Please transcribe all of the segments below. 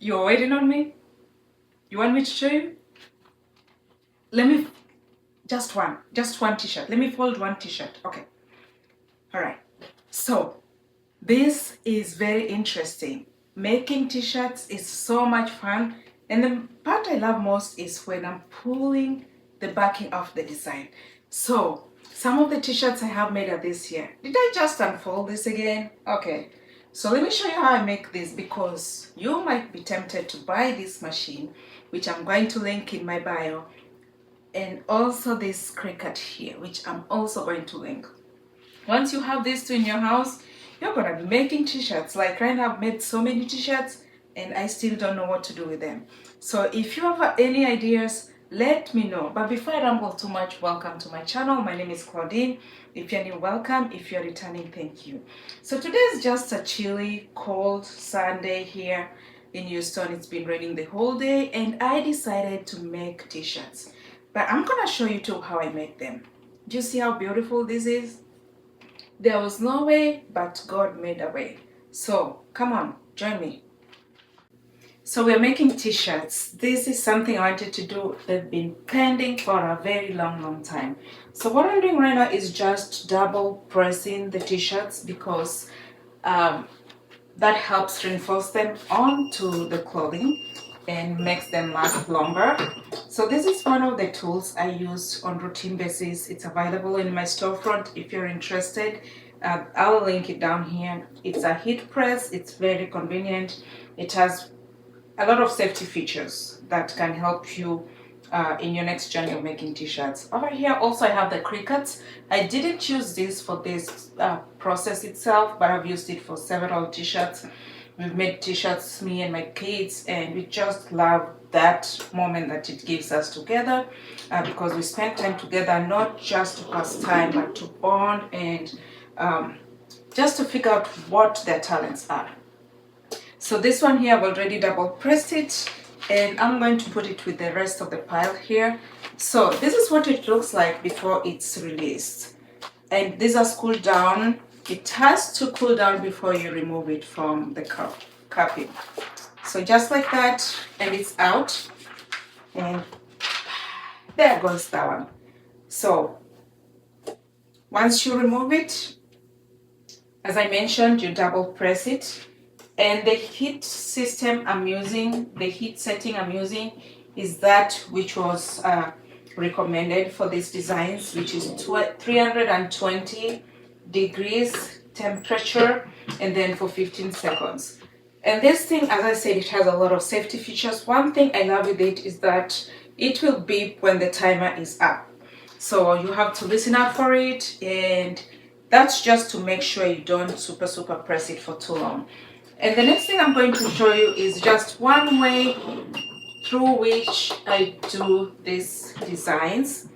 You're waiting on me? You want me to show you? Let me, just one t-shirt. Let me fold one t-shirt. Okay. All right. So this is very interesting. Making t-shirts is so much fun. And the part I love most is when I'm pulling the backing of the design. So some of the t-shirts I have made are this here. Did I just unfold this again? Okay. So let me show you how I make this, because you might be tempted to buy this machine, which I'm going to link in my bio, and also this Cricut here, which I'm also going to link. Once you have these two in your house, you're gonna be making t-shirts. Like right now, I've made so many t-shirts and I still don't know what to do with them. So if you have any ideas, let me know. But before I ramble too much, welcome to my channel. My name is Claudine. If you're new, welcome. If you're returning, thank you. So today is just a chilly, cold Sunday here in Houston. It's been raining the whole day and I decided to make t-shirts. But I'm gonna show you too how I make them. Do you see how beautiful this is? There was no way, but God made a way. So come on, join me. So we're making t-shirts. This is something I wanted to do. They've been pending for a very long time. So what I'm doing right now is just double pressing the t-shirts, because that helps reinforce them onto the clothing and makes them last longer. So this is one of the tools I use on routine basis. It's available in my storefront if you're interested. I'll link it down here. It's a heat press. It's very convenient. It has a lot of safety features that can help you in your next journey of making t-shirts. Over here also I have the Cricut. I didn't use this for this process itself, but I've used it for several t-shirts. We've made t-shirts, me and my kids, and we just love that moment that it gives us together, because we spend time together, not just to pass time, but to bond and just to figure out what their talents are. So this one here, I've already double pressed it, and I'm going to put it with the rest of the pile here. So this is what it looks like before it's released. And these are cooled down. It has to cool down before you remove it from the cupping. So just like that, and it's out. And there goes that one. So once you remove it, as I mentioned, you double press it. And the heat system I'm using, the heat setting I'm using, is that which was recommended for these designs, which is 320 degrees temperature, and then for 15 seconds. And this thing, as I said, it has a lot of safety features. One thing I love with it is that it will beep when the timer is up. So you have to listen out for it, and that's just to make sure you don't super press it for too long. And the next thing I'm going to show you is just one way through which I do these designs.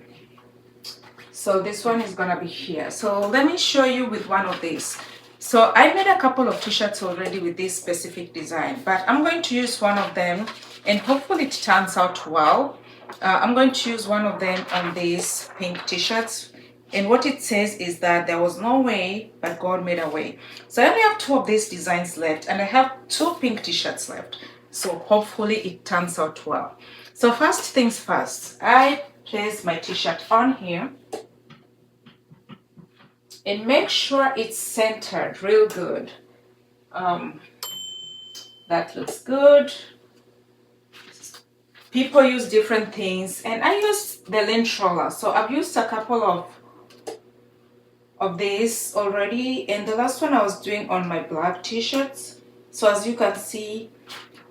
So this one is gonna be here. So let me show you with one of these. So I made a couple of t-shirts already with this specific design, but I'm going to use one of them and hopefully it turns out well. I'm going to use one of them on these pink t-shirts. And what it says is that there was no way, but God made a way. So I only have two of these designs left, and I have two pink t-shirts left. So hopefully it turns out well. So first things first, I place my t-shirt on here and make sure it's centered real good. That looks good. People use different things, and I use the lint roller. So I've used a couple of these already, and the last one I was doing on my black t-shirts. So as you can see,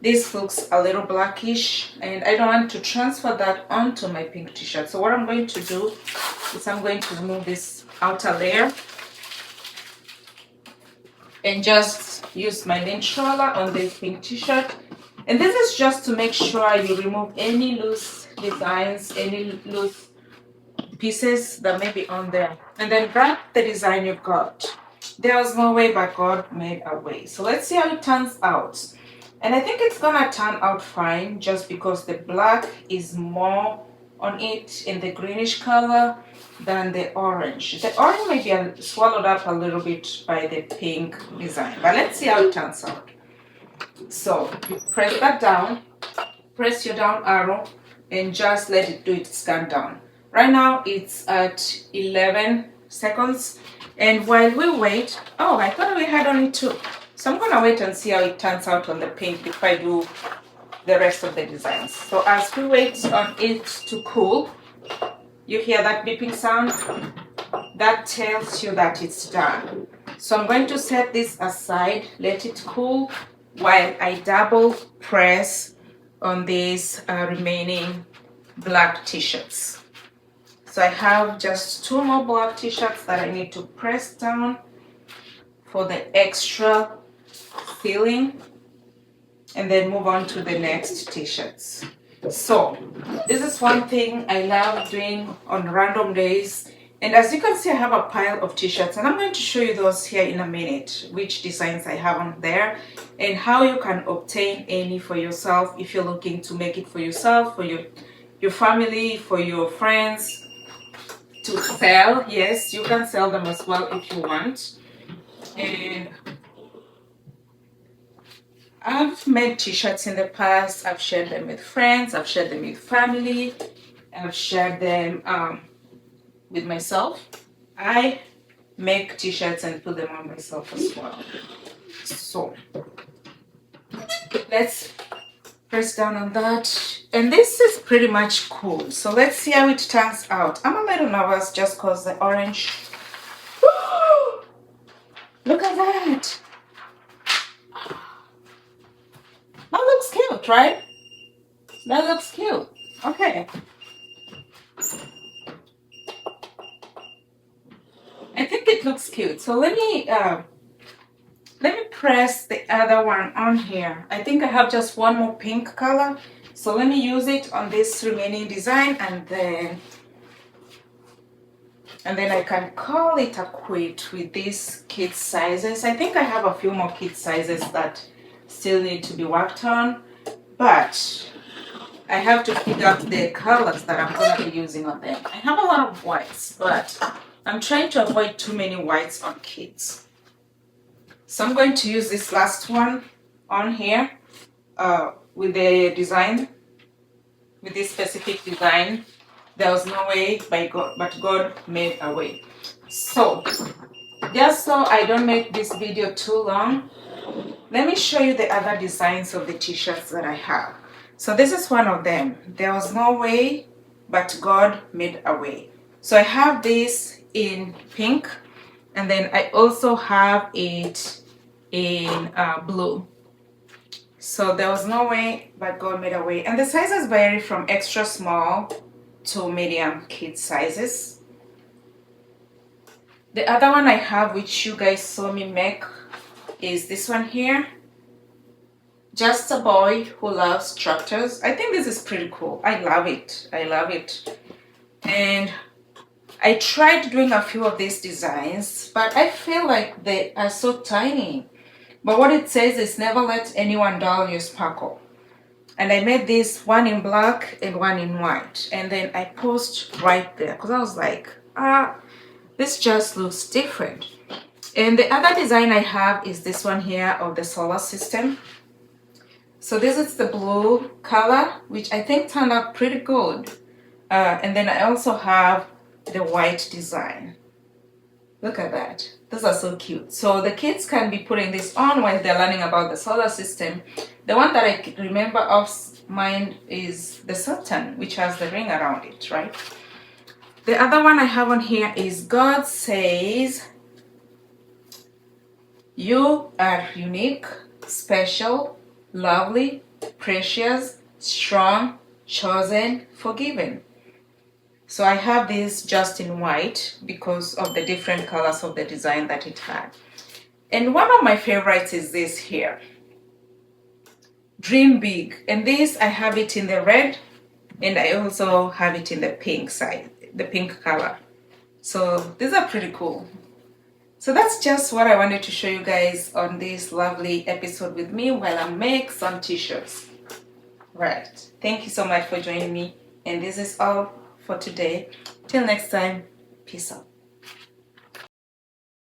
this looks a little blackish, and I don't want to transfer that onto my pink t-shirt. So what I'm going to do is I'm going to remove this outer layer and just use my lint roller on the pink t-shirt. And this is just to make sure you remove any loose designs, any loose pieces that may be on there, and then grab the design you've got. There was no way, but God made a way. So let's see how it turns out. And I think it's gonna turn out fine, just because the black is more on it in the greenish color than the orange. The orange may be swallowed up a little bit by the pink design, but let's see how it turns out. So you press that down, press your down arrow, and just let it do its scan down. Right now it's at 11 seconds. And while we wait, oh, I thought we had only 2. So I'm gonna wait and see how it turns out on the pink before I do the rest of the designs. So as we wait on it to cool, you hear that beeping sound? That tells you that it's done. So I'm going to set this aside, let it cool, while I double press on these remaining black t-shirts. So I have just 2 more black t-shirts that I need to press down for the extra filling, and then move on to the next t-shirts. So this is one thing I love doing on random days. And as you can see, I have a pile of t-shirts, and I'm going to show you those here in a minute, which designs I have on there and how you can obtain any for yourself if you're looking to make it for yourself, for your family, for your friends to sell. Yes, you can sell them as well if you want. And I've made t-shirts in the past. I've shared them with friends, I've shared them with family, I've shared them with myself. I make t-shirts and put them on myself as well. So let's press down on that. And this is pretty much cool. So let's see how it turns out. I'm a little nervous just because the orange. Woo! Look at that. That looks cute, right? That looks cute. Okay. I think it looks cute. So let me press the other one on here. I think I have just one more pink color. So let me use it on this remaining design, and then I can call it a quit with these kid sizes. I think I have a few more kid sizes that still need to be worked on, but I have to figure out the colors that I'm going to be using on them. I have a lot of whites, but I'm trying to avoid too many whites on kids. So I'm going to use this last one on here with the design, with this specific design. There was no way but God made a way. So just so I don't make this video too long, let me show you the other designs of the t-shirts that I have. So this is one of them. There was no way but God made a way. So I have this in pink, and then I also have it in blue. So there was no way but God made a way, and the sizes vary from extra small to medium kid sizes. The other one I have, which you guys saw me make, is this one here. Just a boy who loves tractors. I think this is pretty cool. I love it. I love it. And I tried doing a few of these designs, but I feel like they are so tiny. But what it says is never let anyone dull your sparkle. And I made this one in black and one in white. And then I posted right there because I was like, this just looks different. And the other design I have is this one here of the solar system. So this is the blue color, which I think turned out pretty good. And then I also have the white design. Look at that. Those are so cute. So the kids can be putting this on while they're learning about the solar system. The one that I remember of mine is the Saturn, which has the ring around it, right? The other one I have on here is God says, you are unique, special, lovely, precious, strong, chosen, forgiven. So I have this just in white because of the different colors of the design that it had. And one of my favorites is this here. Dream big. And this, I have it in the red, and I also have it in the pink side, the pink color. So these are pretty cool. So that's just what I wanted to show you guys on this lovely episode with me while I make some t-shirts. Right. Thank you so much for joining me. And this is all for today. Till next time, peace out.